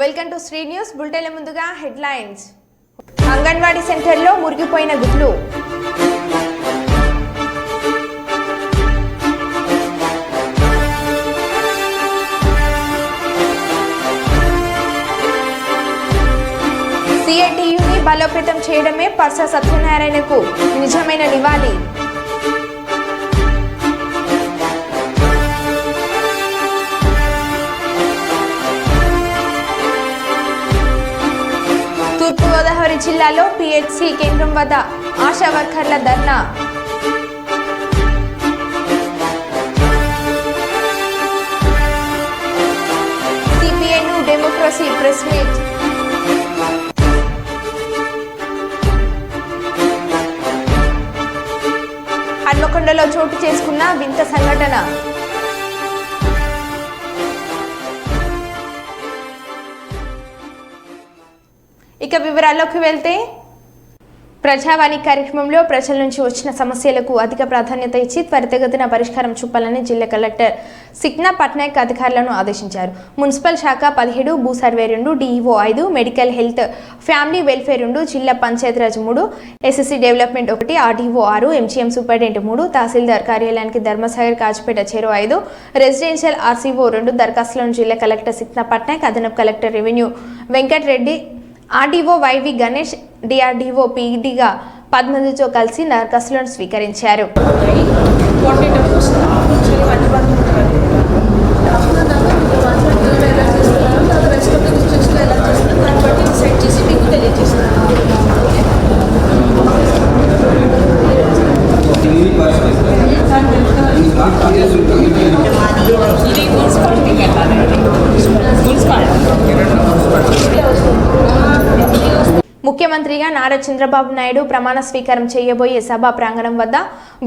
Welcome to Shri news bulletin. ముందుగా headlines. Anganwadi సెంటర్లో మురిగిపోయిన గుడ్లు. సిఐటియుని బలోపేతం చేయడమే పర్స సత్యనారాయణకు నిజమైన నివాళి. తూర్పుగోదావరి జిల్లాలో పిహెచ్సి కేంద్రం వద్ద ఆశా వర్కర్ల ధర్నా. CPI New Democracy press meet. హన్మకొండలో చోటు చేసుకున్న వింత సంఘటన. ఇక వివరాల్లోకి వెళ్తే, ప్రజావాణి కార్యక్రమంలో ప్రజల నుంచి వచ్చిన సమస్యలకు అధిక ప్రాధాన్యత ఇచ్చి త్వరితగతిన పరిష్కారం చూపాలని జిల్లా కలెక్టర్ సిక్నా పట్నాయక్ అధికారులను ఆదేశించారు. మున్సిపల్ శాఖ 17, భూ survey 2, DEO 5, medical health family welfare 2, జిల్లా Panchayati Raj 3, SSC development 1, RDO 6, MCM superintendent 3, తహసీల్దార్ కార్యాలయానికి ధర్మసాగర్ కాచిపేట చెరో 5, రెసిడెన్షియల్ ఆర్సీఓ 2 దరఖాస్తులను జిల్లా కలెక్టర్ సిక్నా పట్నాయక్, అదనపు collector revenue Venkatareddy, RDO YV Ganesh, DRDO పీడీగా 10 మందితో కలిసి దరఖాస్తులను స్వీకరించారు. ముఖ్యమంత్రిగా నారా చంద్రబాబు నాయుడు ప్రమాణ స్వీకారం చేయబోయే సభా ప్రాంగణం వద్ద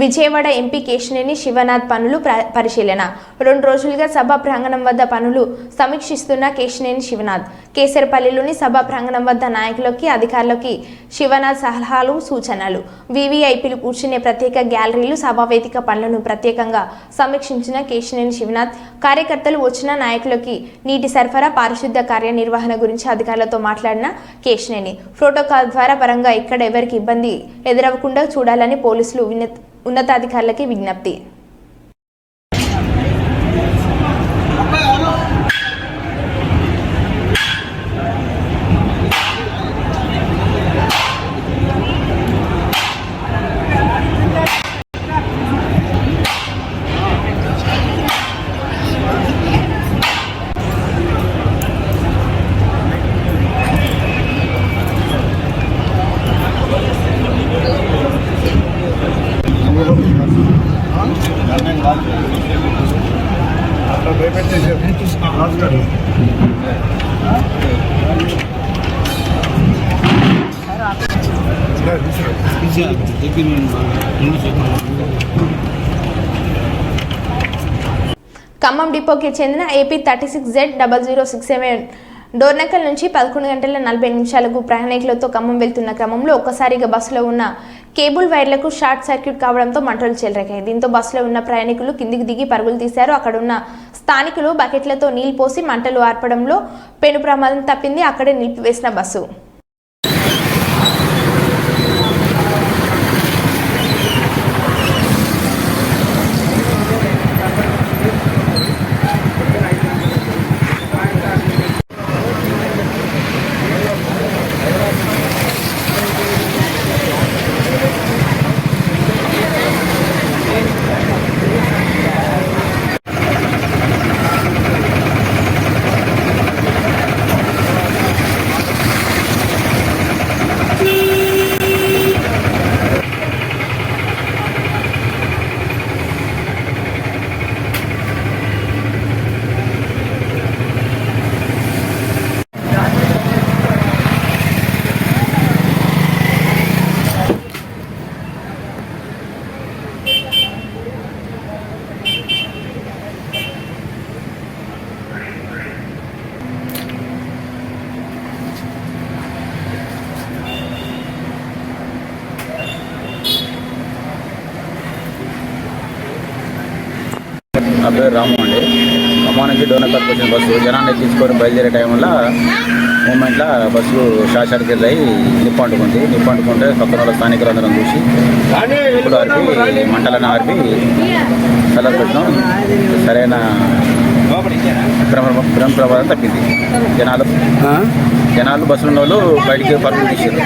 విజయవాడ ఎంపీ కేశినేని శివనాథ్ పనులు పరిశీలన. 2 రోజులుగా సభా ప్రాంగణం వద్ద పనులు సమీక్షిస్తున్న కేశినేని శివనాథ్ కేసరపల్లిలోని సభా ప్రాంగణం వద్ద నాయకులకి, అధికారులకి శివనాథ్ సలహాలు, సూచనలు. వీవీఐపీలు కూర్చునే ప్రత్యేక గ్యాలరీలు, సభావేదిక పనులను ప్రత్యేకంగా సమీక్షించిన కేశినేని శివనాథ్ కార్యకర్తలు వచ్చిన నాయకులకి నీటి సరఫరా, పారిశుద్ధ్య కార్యనిర్వహణ గురించి అధికారులతో మాట్లాడిన కేశినేని ప్రోటోకాల్ ద్వారా పరంగా ఇక్కడ ఎవరికి ఇబ్బంది ఎదురవకుండా చూడాలని పోలీసులు ఉన్నతాధికారులకి విజ్ఞప్తి. ఖమ్మం డిపోకి చెందిన ఏపీ 36Z0067 డోర్నకల్ నుంచి 11:40 ప్రయాణికులతో ఖమ్మం వెళ్తున్న క్రమంలో ఒక్కసారిగా బస్సులో ఉన్న కేబుల్ వైర్లకు షార్ట్ సర్క్యూట్ కావడంతో మంటలు చెలరేగాయి. దీంతో బస్సులో ఉన్న ప్రయాణికులు కిందికి దిగి పరుగులు తీశారు. అక్కడున్న స్థానికులు బకెట్లతో నీళ్లు పోసి మంటలు ఆర్పడంలో పెను ప్రమాదం తప్పింది. అక్కడే నిలిపివేసిన బస్సు. నా పేరు రాము అండి. ఖమ్మం నుంచి డోనకర్కి వచ్చిన బస్సు జనాన్ని తీసుకొని బయలుదేరే టైంలో మూమెంట్లో బస్సు షార్ట్ సర్క్యూట్ అయ్యి నిప్పు అంటుకుంటే పక్కన స్థానికులు అందరం చూసి ఇప్పుడు ఆర్పి మంటలను ఆర్పి కలర్ పెట్టడం సరైన ప్రమాదం తప్పింది. జనాలు బస్సులు ఉన్న వాళ్ళు బయటికి పరుగులు తీశారు.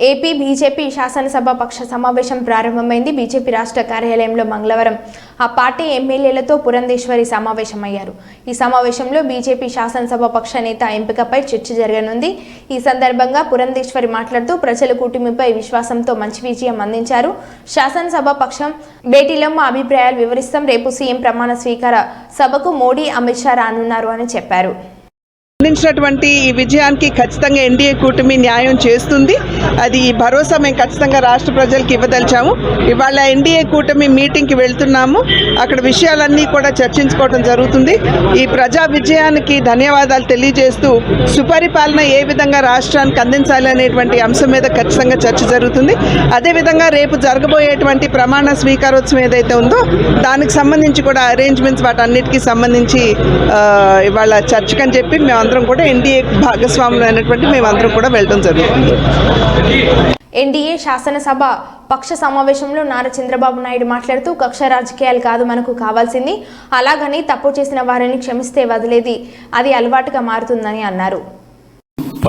ఏపీ బీజేపీ శాసనసభ పక్ష సమావేశం ప్రారంభమైంది. బీజేపీ రాష్ట్ర కార్యాలయంలో మంగళవారం ఆ పార్టీ ఎమ్మెల్యేలతో పురంధేశ్వరి సమావేశమయ్యారు. ఈ సమావేశంలో బీజేపీ శాసనసభ పక్ష నేత ఎంపికపై చర్చ జరగనుంది. ఈ సందర్భంగా పురంధేశ్వరి మాట్లాడుతూ ప్రజల కూటమిపై విశ్వాసంతో మంచి విజయం అందించారు. శాసనసభ పక్షం భేటీలో మా అభిప్రాయాలు వివరిస్తాం. రేపు సీఎం ప్రమాణ స్వీకార సభకు మోడీ, అమిత్ షా రానున్నారు అని చెప్పారు. అందించినటువంటి ఈ విజయానికి ఖచ్చితంగా ఎన్డీఏ కూటమి న్యాయం చేస్తుంది. అది భరోసా మేము ఖచ్చితంగా రాష్ట్ర ప్రజలకు ఇవ్వదలిచాము. ఇవాళ ఎన్డీఏ కూటమి మీటింగ్కి వెళ్తున్నాము. అక్కడ విషయాలన్నీ కూడా చర్చించుకోవడం జరుగుతుంది. ఈ ప్రజా విజయానికి ధన్యవాదాలు తెలియజేస్తూ సుపరిపాలన ఏ విధంగా రాష్ట్రానికి అందించాలి అనేటువంటి అంశం మీద ఖచ్చితంగా చర్చ జరుగుతుంది. అదేవిధంగా రేపు జరగబోయేటువంటి ప్రమాణ స్వీకారోత్సవం ఏదైతే ఉందో దానికి సంబంధించి కూడా అరేంజ్మెంట్స్ వాటన్నిటికీ సంబంధించి ఇవాళ చర్చకని చెప్పి మేము అందరం కూడా ఎన్డీఏ భాగస్వాములు అయినటువంటి మేమందరం కూడా వెళ్ళడం జరుగుతుంది. ఎన్డీఏ శాసనసభ పక్ష సమావేశంలో నారా చంద్రబాబు నాయుడు మాట్లాడుతూ కక్ష రాజకీయాలు కాదు మనకు కావాల్సింది, అలాగని తప్పు చేసిన వారిని క్షమిస్తే వదిలేది అది అలవాటుగా మారుతుందని అన్నారు.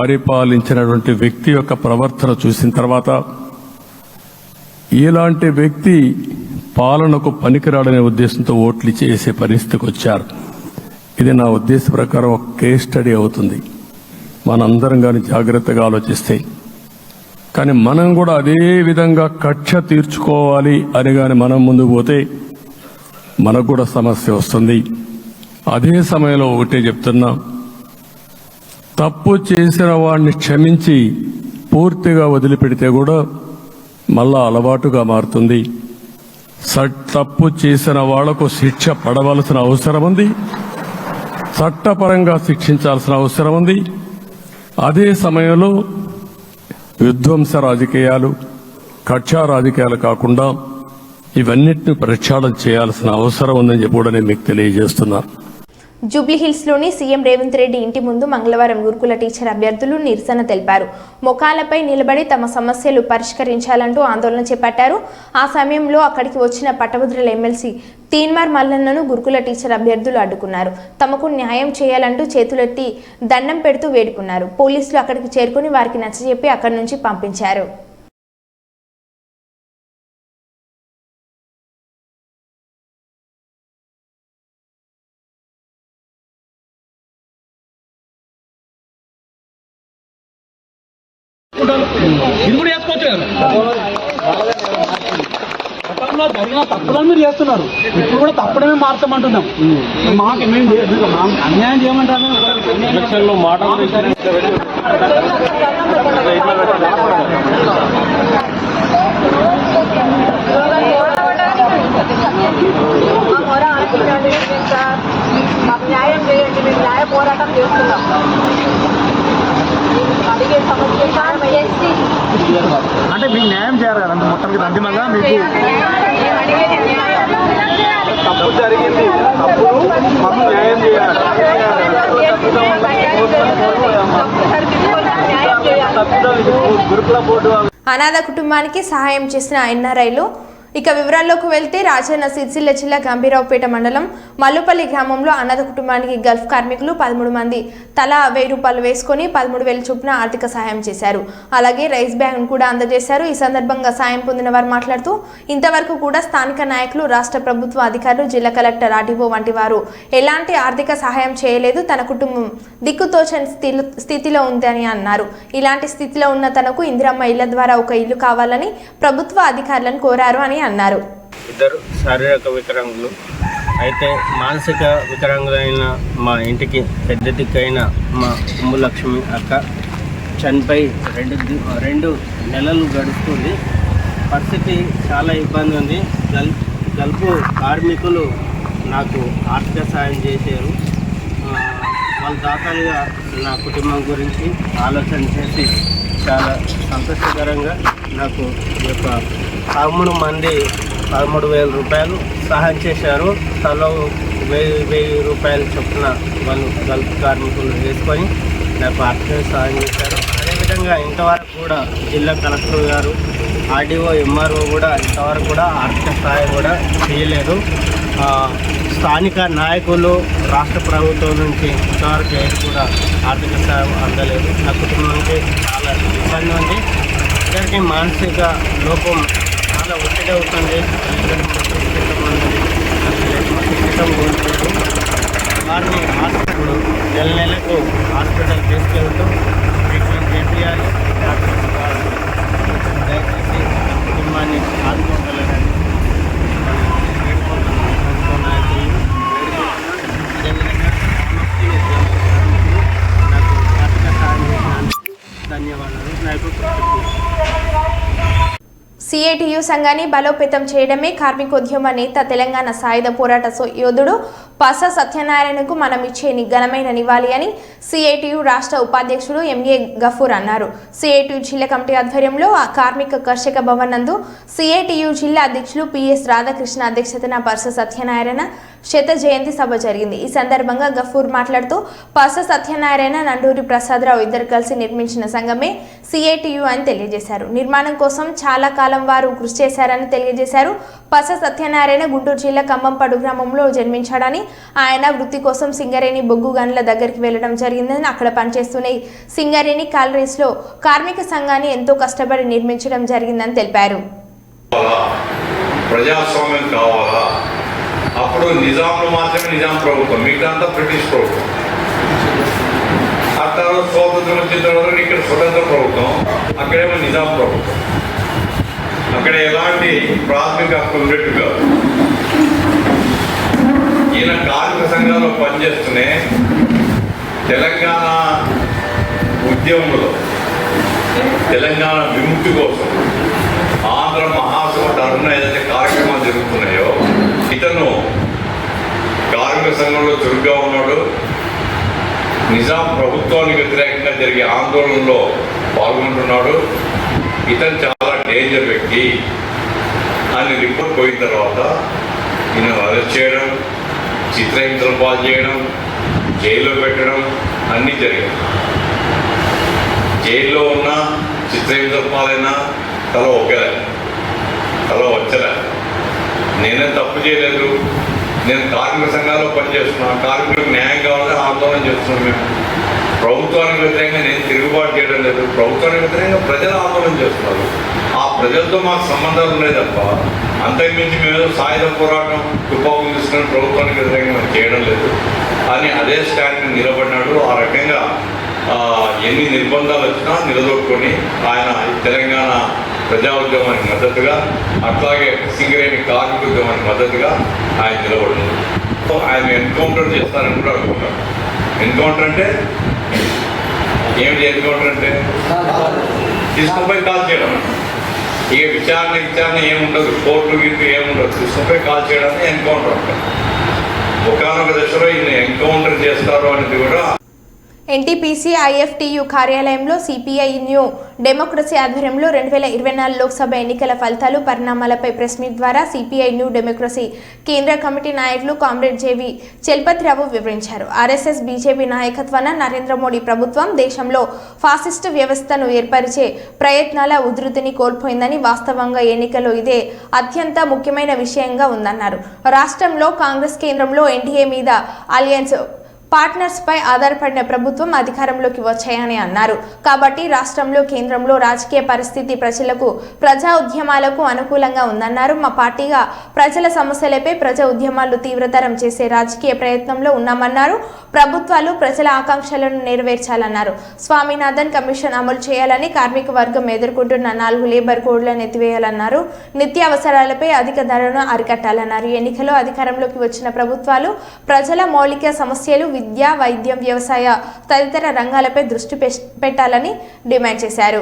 పరిపాలించినటువంటి వ్యక్తి యొక్క ప్రవర్తన చూసిన తర్వాత ఇలాంటి వ్యక్తి పాలనకు పనికిరాడనే ఉద్దేశంతో ఓట్లు చేసే పరిస్థితికి వచ్చారు. ఇది నా ఉద్దేశ ప్రకారం ఒక కేస్ స్టడీ అవుతుంది మనందరం కానీ జాగ్రత్తగా ఆలోచిస్తే. కానీ మనం కూడా అదే విధంగా కక్ష తీర్చుకోవాలి అని కానీ మనం ముందుకు పోతే మనకు కూడా సమస్య వస్తుంది. అదే సమయంలో ఒకటే చెప్తున్నా, తప్పు చేసిన వాడిని క్షమించి పూర్తిగా వదిలిపెడితే కూడా మళ్ళా అలవాటుగా మారుతుంది. తప్పు చేసిన వాళ్లకు శిక్ష పడవలసిన అవసరం ఉంది, చట్టపరంగా శిక్షించాల్సిన అవసరం ఉంది. అదే సమయంలో విధ్వంస రాజకీయాలు, కక్షా రాజకీయాలు కాకుండా ఇవన్నిటిని ప్రక్షాళన చేయాల్సిన అవసరం ఉందని చెప్పి కూడా నేను మీకు తెలియజేస్తున్నాను. జూబ్లీహిల్స్లోని సీఎం రేవంత్ రెడ్డి ఇంటి ముందు మంగళవారం గురుకుల టీచర్ అభ్యర్థులు నిరసన తెలిపారు. మొఖాలపై నిలబడి తమ సమస్యలు పరిష్కరించాలంటూ ఆందోళన చేపట్టారు. ఆ సమయంలో అక్కడికి వచ్చిన పట్టభద్రుల ఎమ్మెల్సీ తీన్మార్ మల్లన్నను గురుకుల టీచర్ అభ్యర్థులు అడ్డుకున్నారు. తమకు న్యాయం చేయాలంటూ చేతులెత్తి దండం పెడుతూ వేడుకున్నారు. పోలీసులు అక్కడికి చేరుకుని వారికి నచ్చజెప్పి అక్కడి నుంచి పంపించారు. ఇది కూడా వేసుకోవచ్చు కదా, జరిగిన తప్పులను మీరు చేస్తున్నారు. ఇప్పుడు కూడా తప్పడమే మార్చమంటున్నాం. మాకు అన్యాయం చేయమంటారు. ఎలక్షన్లో మాట మాకు న్యాయం చేయండి, మేము న్యాయ పోరాటం చేస్తున్నాం. అడిగే సమస్య అంటే మీకు న్యాయం చేయాలి కదా, మొత్తానికి అంతిమంగా మీకు తప్పు జరిగింది, తప్పుడు మాకు న్యాయం చేయాలి. గురుకుల బోర్డు అనాథ కుటుంబానికి సహాయం చేసిన ఎన్ఆర్ఐలు. ఇక వివరాల్లోకి వెళ్తే రాజన్న సిరిసిల్ల జిల్లా గంభీరావుపేట మండలం మల్లుపల్లి గ్రామంలో అనాథ కుటుంబానికి గల్ఫ్ కార్మికులు 13 మంది తలా 1000 రూపాయలు వేసుకుని 13,000 చొప్పున ఆర్థిక సహాయం చేశారు. అలాగే రైస్ బ్యాగ్ కూడా అందజేశారు. ఈ సందర్భంగా సాయం పొందిన వారు మాట్లాడుతూ ఇంతవరకు కూడా స్థానిక నాయకులు, రాష్ట్ర ప్రభుత్వ అధికారులు, జిల్లా కలెక్టర్, ఆర్డీఓ వంటి వారు ఎలాంటి ఆర్థిక సహాయం చేయలేదు. తన కుటుంబం దిక్కుతోచని స్థితిలో ఉందని అన్నారు. ఇలాంటి స్థితిలో ఉన్న తనకు ఇందిరమ్మ ఇళ్ల ద్వారా ఒక ఇల్లు కావాలని ప్రభుత్వ అధికారులను కోరారు అని అన్నారు. ఇద్దరు శారీరక వికలాంగులు అయితే మానసిక వికలాంగులైన మా ఇంటికి పెద్ద దిక్కైన మా లక్ష్మి అక్క చనిపోయి 2 నెలలు గడుస్తుంది. పరిస్థితి చాలా ఇబ్బంది ఉంది. గల్ఫ్ కార్మికులు నాకు ఆర్థిక సాయం చేశారు. వాళ్ళ దాతలుగా నా కుటుంబం గురించి ఆలోచన చేసి చాలా సంతోషకరంగా నాకు ఈ యొక్క 13 మంది 13,000 రూపాయలు సహాయం చేశారు. తలో 1000 రూపాయల చొప్పున వాళ్ళు గల్ఫ్ కార్మికులు వేసుకొని నాకు ఆర్థిక సహాయం చేశారు. అదేవిధంగా ఇంతవరకు కూడా జిల్లా కలెక్టర్ గారు, ఆర్డీఓ, ఎంఆర్ఓ కూడా ఇంతవరకు కూడా ఆర్థిక సహాయం కూడా చేయలేదు. స్థానిక నాయకులు, రాష్ట్ర ప్రభుత్వం నుంచి ఇంతవరకు ఏది కూడా ఆర్థిక సహాయం అందలేదు. నా కుటుంబానికి చాలా ఇబ్బంది ఉంది. ఇద్దరికి మానసిక లోపం చాలా ఒత్తిడి అవుతుంది. వారిని హాస్పిటల్ నెలకు హాస్పిటల్ తీసుకెళ్తూ ట్రీట్మెంట్ చేయాలి. డాక్టర్స్ గారు దయచేసి కుటుంబాన్ని ఆదుకోగలరని నాయకులు అదేవిధంగా నాకు ఆర్థిక సహాయం చేసినందుకు ధన్యవాదాలు. నాకు సిఐటియు సంఘాన్ని బలోపేతం చేయడమే కార్మికోద్యమ నేత, తెలంగాణ సాయుధ పోరాట యోధుడు పస సత్యనారాయణకు మనం ఇచ్చే ఘనమైన నివాళి అని సిఐటియు రాష్ట్ర ఉపాధ్యక్షుడు ఎంఏ గఫూర్ అన్నారు. సిఐటియు జిల్లా కమిటీ ఆధ్వర్యంలో కార్మిక కర్షక భవన్ నందు సిఐటియు జిల్లా అధ్యక్షులు పిఎస్ రాధాకృష్ణ అధ్యక్షతన పస సత్యనారాయణ శత జయంతి సభ జరిగింది. ఈ సందర్భంగా గఫూర్ మాట్లాడుతూ పస సత్యనారాయణ, నండూరి ప్రసాదరావు ఇద్దరు కలిసి నిర్మించిన సంఘమే సిఐటియు అని తెలియజేశారు. నిర్మాణం కోసం చాలా కాలం వారు కృషి చేశారని తెలియజేశారు. పస సత్యనారాయణ గుంటూరు జిల్లా కంబంపాడు గ్రామంలో జన్మించాడని, ఆయన వృత్తి కోసం సింగరేణి బొగ్గు గనుల దగ్గరికి వెళ్లడం జరిగిందని, అక్కడ పనిచేస్తూనే సింగరేణి కాలరీస్ లో కార్మిక సంఘాన్ని ఎంతో కష్టపడి నిర్మించడం జరిగిందని తెలిపారు. ప్రజాస్వామ్యం కావాలా? అప్పుడు నిజాంలో మాత్రమే నిజాం ప్రభుత్వం, మిగతా బ్రిటిష్ ప్రభుత్వం. ఆ తర్వాత స్వాతంత్రం వచ్చిన తర్వాత ఇక్కడ స్వతంత్ర ప్రభుత్వం, అక్కడేమో నిజాం ప్రభుత్వం. అక్కడ ఎలాంటి ప్రాథమిక హక్కులు ఉండేట్టు కాదు. ఈయన కార్మిక సంఘాల్లో పనిచేస్తూనే తెలంగాణ ఉద్యమంలో, తెలంగాణ విముక్తి కోసం ఆంధ్ర మహాసభ తరఫున ఏదైతే కార్యక్రమాలు జరుగుతున్నాయో, ఇతను కార్మిక సంఘంలో చురుగ్గా ఉన్నాడు. నిజాం ప్రభుత్వానికి వ్యతిరేకంగా జరిగే ఆందోళనలో పాల్గొంటున్నాడు. ఇతను చాలా డేంజర్ వ్యక్తి అని రిపోర్ట్ పోయిన తర్వాత ఈయన అరెస్ట్ చేయడం, చిత్రహింసలు పాలు చేయడం, జైల్లో పెట్టడం అన్నీ జరిగాయి. జైల్లో ఉన్న చిత్రహింసల పాలైనా తల ఒకేలే, తల వచ్చలే. నేనేం తప్పు చేయలేదు. నేను కార్మిక సంఘాల్లో పనిచేస్తున్నాను. కార్మికులకు న్యాయం కావాలని ఆందోళన చేస్తున్నాను. మేము ప్రభుత్వానికి వ్యతిరేకంగా నేను తిరుగుబాటు చేయడం లేదు. ప్రభుత్వానికి వ్యతిరేకంగా ప్రజలు ఆందోళన చేస్తున్నారు. ఆ ప్రజలతో మాకు సంబంధాలు ఉన్నాయి తప్ప అంతకుమించి మేము సాయుధ పోరాటం తుపాకులు తీసుకుని ప్రభుత్వానికి వ్యతిరేకంగా చేయడం లేదు అని అదే స్టాండ్ నిలబడినాడు. ఆ రకంగా ఎన్ని నిర్బంధాలు వచ్చినా నిలదొక్కుని ఆయన తెలంగాణ ప్రజా ఉద్యమానికి మద్దతుగా, అట్లాగే సింగరేణి కార్మిక ఉద్యమానికి మద్దతుగా ఆయన నిలబడినాడు. ఆయన ఎన్కౌంటర్ చేస్తారని కూడా అనుకుంటారు. ఎన్కౌంటర్ అంటే ఏమిటి? ఎన్కౌంటర్ అంటే తీసుకుపోయి కాల్ చేయడం. ఇక విచారణ ఏముండదు, కోర్టు గిట్టు ఏముండదు, తీసుకుపోయి కాల్ చేయడాన్ని ఎన్కౌంటర్ అంటారు. ఒకనొక దశలో ఈయన ఎన్కౌంటర్ చేస్తారు అనేది కూడా. ఎన్టీపీసీ ఐఎఫ్టీయు కార్యాలయంలో సిపిఐ న్యూ డెమోక్రసీ ఆధ్వర్యంలో 2024 లోక్సభ ఎన్నికల ఫలితాలు, పరిణామాలపై ప్రెస్ మీట్ ద్వారా సిపిఐ న్యూ డెమోక్రసీ కేంద్ర కమిటీ నాయకులు కామ్రేడ్ జేవి చలపతిరావు వివరించారు. ఆర్ఎస్ఎస్ బీజేపీ నాయకత్వాన నరేంద్ర మోడీ ప్రభుత్వం దేశంలో ఫాసిస్టు వ్యవస్థను ఏర్పరిచే ప్రయత్నాల ఉధృతిని కోల్పోయిందని, వాస్తవంగా ఎన్నికల్లో ఇదే అత్యంత ముఖ్యమైన విషయంగా ఉందన్నారు. రాష్ట్రంలో కాంగ్రెస్, కేంద్రంలో ఎన్డీఏ మీద అలయన్స్ పార్ట్నర్స్ పై ఆధారపడిన ప్రభుత్వం అధికారంలోకి వచ్చాయని అన్నారు. కాబట్టి రాష్ట్రంలో, కేంద్రంలో రాజకీయ పరిస్థితి ప్రజలకు, ప్రజా ఉద్యమాలకు అనుకూలంగా ఉందన్నారు. మా పార్టీగా ప్రజల సమస్యలపై ప్రజా ఉద్యమాలు తీవ్రతరం చేసే రాజకీయ ప్రయత్నంలో ఉన్నామన్నారు. ప్రభుత్వాలు ప్రజల ఆకాంక్షలను నెరవేర్చాలన్నారు. స్వామినాథన్ కమిషన్ అమలు చేయాలని, కార్మిక వర్గం ఎదుర్కొంటున్న 4 లేబర్ కోడ్లను ఎత్తివేయాలన్నారు. నిత్యావసరాలపై అధిక ధరను అరికట్టాలన్నారు. ఎన్నికల్లో అధికారంలోకి వచ్చిన ప్రభుత్వాలు ప్రజల మౌలిక సమస్యలు, విద్య, వైద్యం, వ్యవసాయ తదితర రంగాలపై దృష్టి పెట్టాలని డిమాండ్ చేశారు.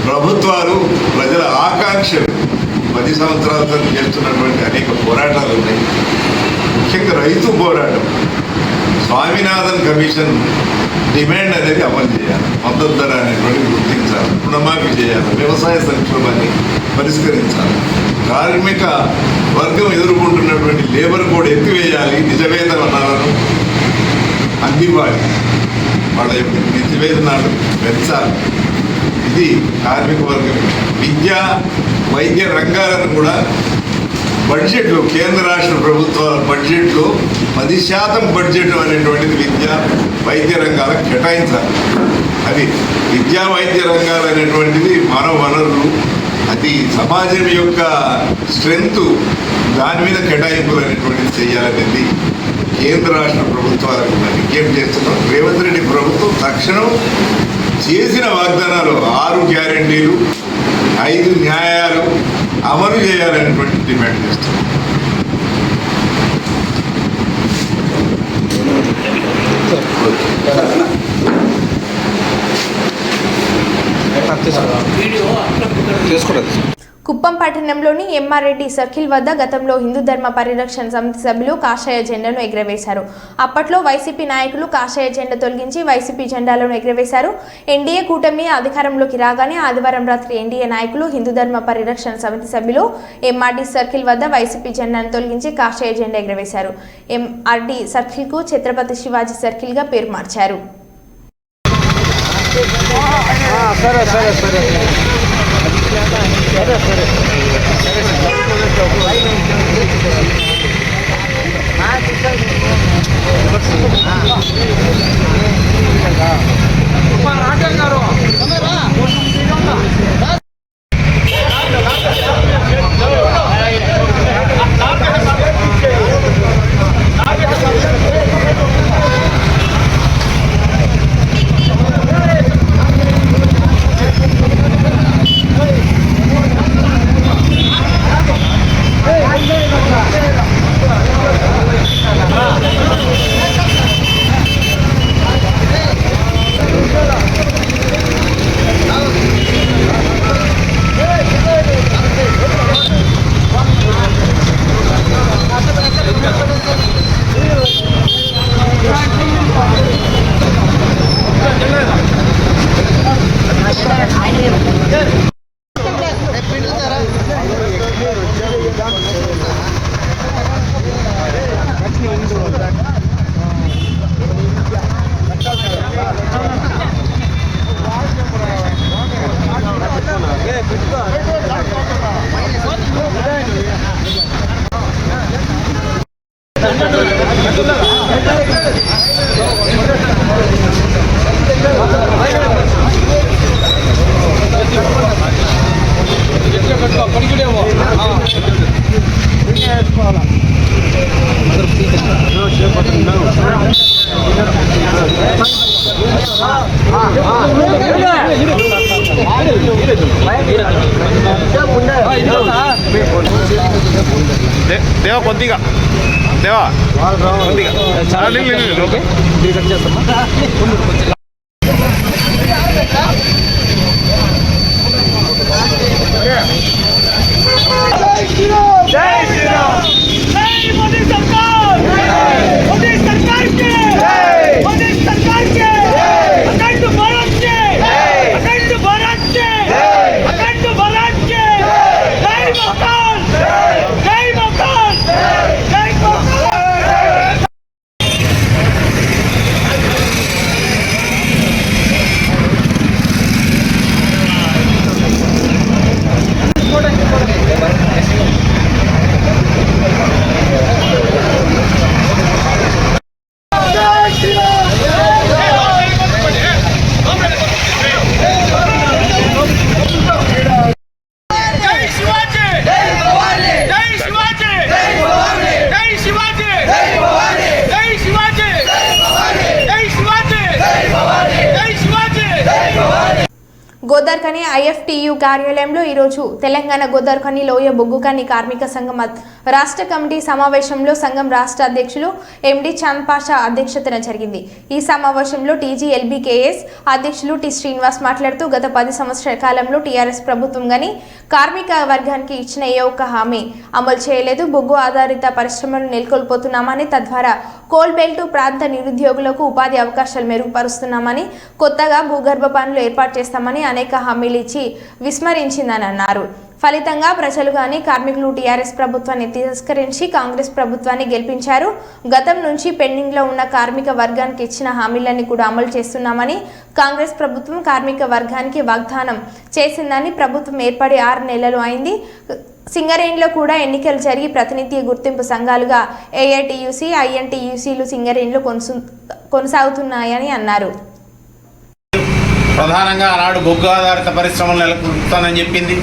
ప్రభుత్వాలు ప్రజల ఆకాంక్షలు 10 సంవత్సరాలతో చేస్తున్నటువంటి అనేక పోరాటాలు ఉన్నాయి. ముఖ్యంగా రైతు పోరాటం, స్వామినాథన్ కమిషన్ డిమాండ్ అనేది అమలు చేయాలి. మద్దతు ధర అనేటువంటి గుర్తించాలి, రుణమాఫీ చేయాలి, వ్యవసాయ సంక్షోభాన్ని పరిష్కరించాలి, కార్మిక వర్గం ఎదుర్కొంటున్నటువంటి లేబర్ కోడ్ ఎత్తివేయాలి, నిజవేతనాలను అందివ్వాలి, వాళ్ళ యొక్క నిజవేతనాలు పెంచాలి. ఇది కార్మిక వర్గం. విద్య వైద్య రంగాలను కూడా బడ్జెట్లో కేంద్ర రాష్ట్ర ప్రభుత్వాల బడ్జెట్లో 10% బడ్జెట్ అనేటువంటిది విద్యా వైద్య రంగాలకు కేటాయించాలి. అది విద్యా వైద్య రంగాలు అనేటువంటిది మానవ వనరులు, అది సమాజం యొక్క స్ట్రెంగ్త్, దాని మీద కేటాయింపులు అనేటువంటిది చేయాలనేది కేంద్ర రాష్ట్ర ప్రభుత్వాలకు విజ్ఞప్తి చేస్తున్నాం. రేవంత్ రెడ్డి ప్రభుత్వం తక్షణం చేసిన వాగ్దానాలు 6 గ్యారెంటీలు 5 న్యాయాలు అమలు చేయాలనేటువంటి డిమాండ్ చేస్తున్నాం. కుప్పం పట్టణంలోని ఎంఆర్రెడ్డి సర్కిల్ వద్ద గతంలో హిందూ ధర్మ పరిరక్షణ సమితి సభ్యులు కాషాయ జెండాను ఎగురవేశారు. అప్పట్లో వైసీపీ నాయకులు కాషాయ జెండా తొలగించి వైసీపీ జెండాలను ఎగురవేశారు. ఎన్డీఏ కూటమి అధికారంలోకి రాగానే ఆదివారం రాత్రి ఎన్డీఏ నాయకులు హిందూ ధర్మ పరిరక్షణ సమితి సభ్యులు ఎంఆర్డీ సర్కిల్ వద్ద వైసీపీ జెండాను తొలగించి కాషాయ జెండా ఎగురవేశారు. ఎంఆర్డీ సర్కిల్కు ఛత్రపతి శివాజీ సర్కిల్గా పేరు మార్చారు. దేవా కొద్దిగా దేవా కొద్దిగా ఓకే గోదార్ఖని ఐఎఫ్టియు కార్యాలయంలో ఈరోజు తెలంగాణ గోదార్ఖని లోయ బొగ్గుఖని కార్మిక సంఘం రాష్ట్ర కమిటీ సమావేశంలో సంఘం రాష్ట్ర అధ్యక్షులు ఎండి చాంద్ పాషా అధ్యక్షతన జరిగింది. ఈ సమావేశంలో టీజీఎల్బీకేఎస్ అధ్యక్షులు టి శ్రీనివాస్ మాట్లాడుతూ గత 10 సంవత్సరాల కాలంలో టీఆర్ఎస్ ప్రభుత్వం గాని కార్మిక వర్గానికి ఇచ్చిన ఏ ఒక్క హామీ అమలు చేయలేదు. బొగ్గు ఆధారిత పరిశ్రమలు నెలకొల్పోతున్నామని, తద్వారా కోల్ బెల్ట్ ప్రాంత నిరుద్యోగులకు ఉపాధి అవకాశాలు మెరుగుపరుస్తున్నామని, కొత్తగా భూగర్భ పనులు ఏర్పాటు చేస్తామని అనేక హామీలు ఇచ్చి విస్మరించిందని అన్నారు. ఫలితంగా ప్రజలు గాని కార్మికులు టీఆర్ఎస్ ప్రభుత్వాన్ని తిరస్కరించి కాంగ్రెస్ ప్రభుత్వాన్ని గెలిపించారు. గతం నుంచి పెండింగ్ లో ఉన్న కార్మిక వర్గానికి ఇచ్చిన హామీలన్నీ కూడా అమలు చేస్తున్నామని, కాంగ్రెస్ ప్రభుత్వం కార్మిక వర్గానికి వాగ్దానం చేసిందని, ప్రభుత్వం ఏర్పడి 6 నెలలు అయింది. సింగరేణిలో కూడా ఎన్నికలు జరిగి ప్రతినిధి గుర్తింపు సంఘాలుగా ఏఐటియుసి, ఐఎన్టీయూసీలు సింగరేణిలో కొనసాగుతున్నాయని అన్నారు. ప్రధానంగా ఆనాడు బొగ్గు ఆధారిత పరిశ్రమలు నెలకొల్పుతానని చెప్పింది.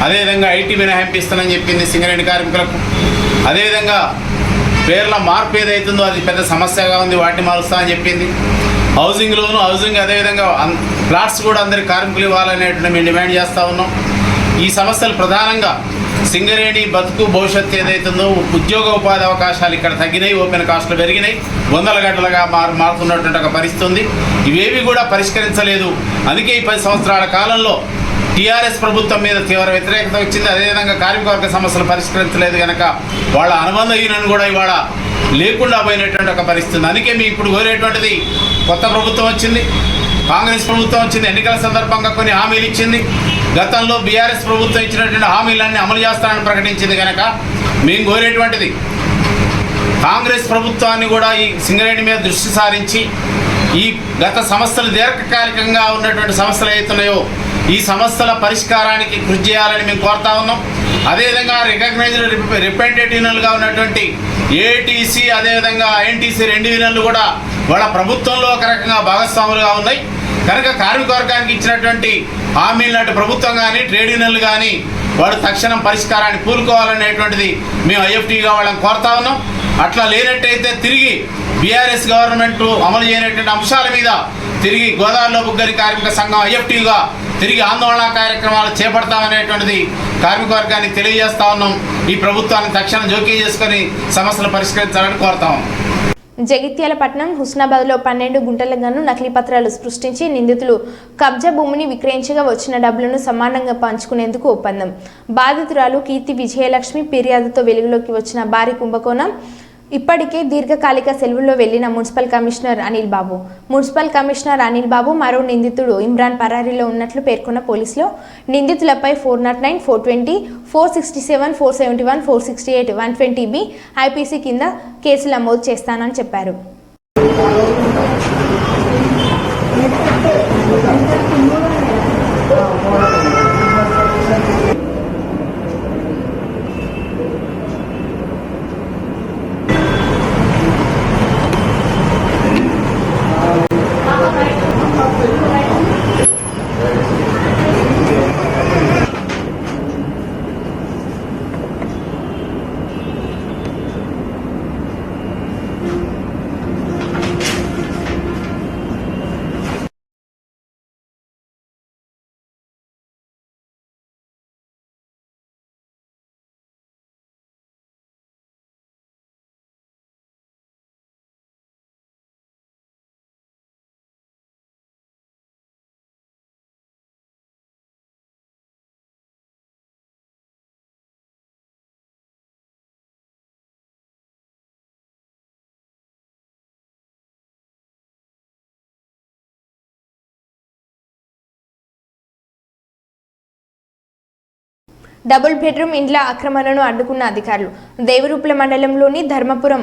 అదేవిధంగా ఐటీ మినహాయింపు ఇస్తానని చెప్పింది సింగరేణి కార్మికులకు. అదేవిధంగా పేర్ల మార్పు ఏదైతుందో అది పెద్ద సమస్యగా ఉంది, వాటిని మారుస్తానని చెప్పింది. హౌసింగ్ అదేవిధంగా ప్లాట్స్ కూడా అందరికి కార్మికులు ఇవ్వాలనేటువంటి మేము డిమాండ్ చేస్తూ ఉన్నాం. ఈ సమస్యలు ప్రధానంగా సింగరేణి బతుకు భవిష్యత్తు ఏదైతుందో ఉద్యోగ ఉపాధి అవకాశాలు ఇక్కడ తగ్గినాయి, ఓపెన్ కాస్ట్లు పెరిగినాయి, 100 గంటలుగా మారుతున్నటువంటి ఒక పరిస్థితి ఉంది. ఇవేవి కూడా పరిష్కరించలేదు. అందుకే ఈ 10 సంవత్సరాల కాలంలో టీఆర్ఎస్ ప్రభుత్వం మీద తీవ్ర వ్యతిరేకత వచ్చింది. అదేవిధంగా కార్మిక వర్గ సమస్యలు పరిష్కరించలేదు కనుక వాళ్ళ అనుబంధ యూనియన్ కూడా ఇవాళ లేకుండా పోయినటువంటి ఒక పరిస్థితి. అందుకే మేము ఇప్పుడు కోరేటువంటిది, కొత్త ప్రభుత్వం వచ్చింది, కాంగ్రెస్ ప్రభుత్వం వచ్చింది, ఎన్నికల సందర్భంగా కొన్ని హామీలు ఇచ్చింది. గతంలో బీఆర్ఎస్ ప్రభుత్వం ఇచ్చినటువంటి హామీలన్నీ అమలు చేస్తానని ప్రకటించింది కనుక మేము కోరేటువంటిది, కాంగ్రెస్ ప్రభుత్వాన్ని కూడా ఈ సింగరేణి మీద దృష్టి సారించి ఈ గత సమస్యలు దీర్ఘకాలికంగా ఉన్నటువంటి సమస్యలు అవుతున్నాయో ఈ సమస్యల పరిష్కారానికి కృషి చేయాలని మేము కోరుతా ఉన్నాం. అదేవిధంగా రికగ్నైజ్డ్ రిప్రజెంటేటివ్ యూనియన్లుగా ఉన్నటువంటి ఏఐటీసీ అదేవిధంగా ఐఎన్టీసీ 2 యూనియన్లు కూడా వాళ్ళ ప్రభుత్వంలో ఒక రకంగా భాగస్వాములుగా ఉన్నాయి కనుక కార్మిక వర్గానికి ఇచ్చినటువంటి హామీలు ప్రభుత్వం కానీ ట్రేడ్ యూనియన్లు కానీ వాడు తక్షణం పరిష్కారాన్ని పూనుకోవాలనేటువంటిది మేము ఐఎఫ్టీగా వాళ్ళని కోరుతా ఉన్నాం. అట్లా లేనట్టయితే తిరిగి బీఆర్ఎస్ గవర్నమెంట్ అమలు చేయనటువంటి అంశాల మీద తిరిగి గోదావరిలో బుగ్గరి కార్మిక సంఘం ఐఎఫ్టీగా తిరిగి ఆందోళన కార్యక్రమాలు చేపడతామనేటువంటిది కార్మిక వర్గానికి తెలియజేస్తా ఉన్నాం. ఈ ప్రభుత్వాన్ని తక్షణం జోక్యం చేసుకొని సమస్యలు పరిష్కరించాలని కోరుతాం. జగిత్యాల పట్టణం హుస్నాబాద్లో 12 గుంటల గన్ను నకిలీ పత్రాలు సృష్టించి నిందితులు కబ్జా భూమిని విక్రయించగా వచ్చిన డబ్బులను సమానంగా పంచుకునేందుకు ఒప్పందం. బాధితురాలు కీర్తి విజయలక్ష్మి ఫిర్యాదుతో వెలుగులోకి వచ్చిన భారీ కుంభకోణం. ఇప్పటికే దీర్ఘకాలిక సెలవుల్లో వెళ్లిన మున్సిపల్ కమిషనర్ అనిల్ బాబు మరో నిందితుడు ఇమ్రాన్ పరారీలో ఉన్నట్లు పేర్కొన్న పోలీసులు నిందితులపై 409, 420, 467, 471, 468, 120B ఐపీసీ కింద కేసులు నమోదు చేస్తానని చెప్పారు. డబుల్ బెడ్రూమ్ ఇండ్ల ఆక్రమణను అడ్డుకున్న అధికారులు. దేవరూప్ల మండలంలోని ధర్మపురం,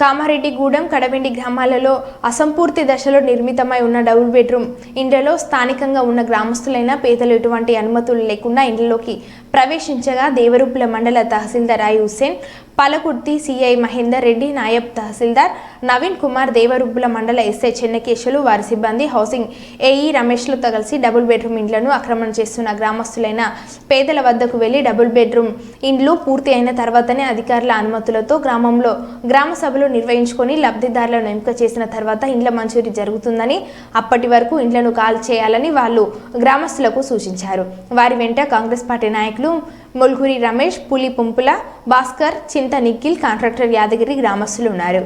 కామారెడ్డిగూడెం, కడవెండి గ్రామాలలో అసంపూర్తి దశలో నిర్మితమై ఉన్న డబుల్ బెడ్రూమ్ ఇండ్లలో స్థానికంగా ఉన్న గ్రామస్తులైన పేదలు ఎటువంటి అనుమతులు లేకుండా ఇండ్లలోకి ప్రవేశించగా దేవరూప్ల మండల తహసీల్దార్ ఐ హుస్సేన్, పాలకుర్తి సిఐ మహేందర్ రెడ్డి, నాయబ్ తహసీల్దార్ నవీన్ కుమార్, దేవరూప్ల మండల ఎస్ఐ చెన్నకేశులు, వారి సిబ్బంది, హౌసింగ్ ఏఈ రమేష్లతో కలిసి డబుల్ బెడ్రూమ్ ఇండ్లను ఆక్రమణ చేస్తున్న గ్రామస్తులైన పేదల వద్దకు వెళ్లి డబుల్ బెడ్రూమ్ ఇండ్లు పూర్తి అయిన తర్వాతనే అధికారుల అనుమతులతో గ్రామంలో గ్రామ సభలు నిర్వహించుకొని లబ్ధిదారులను ఎంపిక చేసిన తర్వాత ఇండ్ల మంజూరీ జరుగుతుందని, అప్పటి వరకు ఇండ్లను ఖాళీ చేయాలని వాళ్ళు గ్రామస్తులకు సూచించారు. వారి వెంట కాంగ్రెస్ పార్టీ నాయకులు మొల్గురి రమేష్, పులి పుంపుల భాస్కర్, చింత నిఖిల్, కాంట్రాక్టర్ యాదగిరి గ్రామస్తులు ఉన్నారు.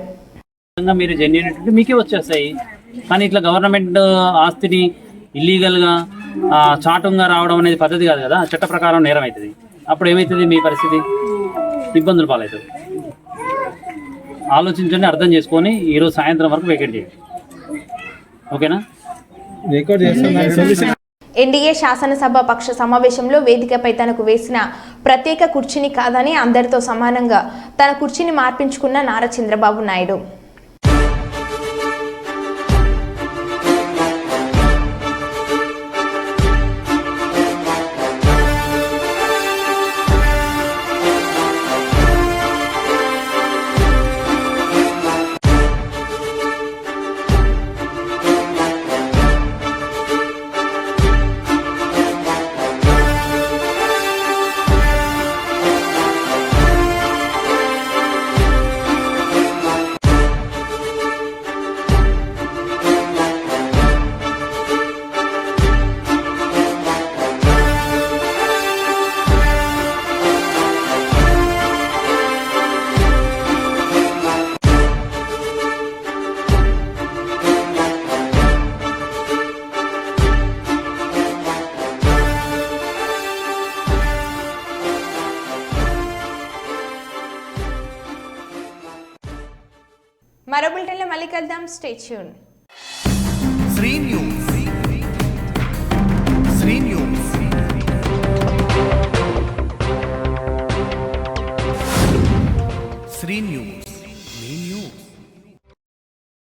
మీరు జెన్యున్ మీకే వచ్చేస్తాయి, కానీ ఇట్లా గవర్నమెంట్ ఆస్తిని ఇల్లీగల్గా చాటుగా రావడం అనేది పద్ధతి కాదు కదా, చట్ట ప్రకారం నేరం అవుతుంది. అప్పుడు ఏమవుతుంది, మీ పరిస్థితి ఇబ్బందులు పాలవుతుంది. ఆలోచించండి, అర్థం చేసుకొని ఈరోజు సాయంత్రం వరకు వేకెంట్ చేయండి. ఓకేనా? ఎన్డీఏ శాసనసభ పక్ష సమావేశంలో వేదికపై తనకు వేసిన ప్రత్యేక కుర్చీని కాదని అందరితో సమానంగా తన కుర్చీని మార్పించుకున్న నారా చంద్రబాబు నాయుడు. మరో బులెటిన్లో మళ్ళీ కలుద్దాం. Stay tune. Shri news. Shri news. Shri news.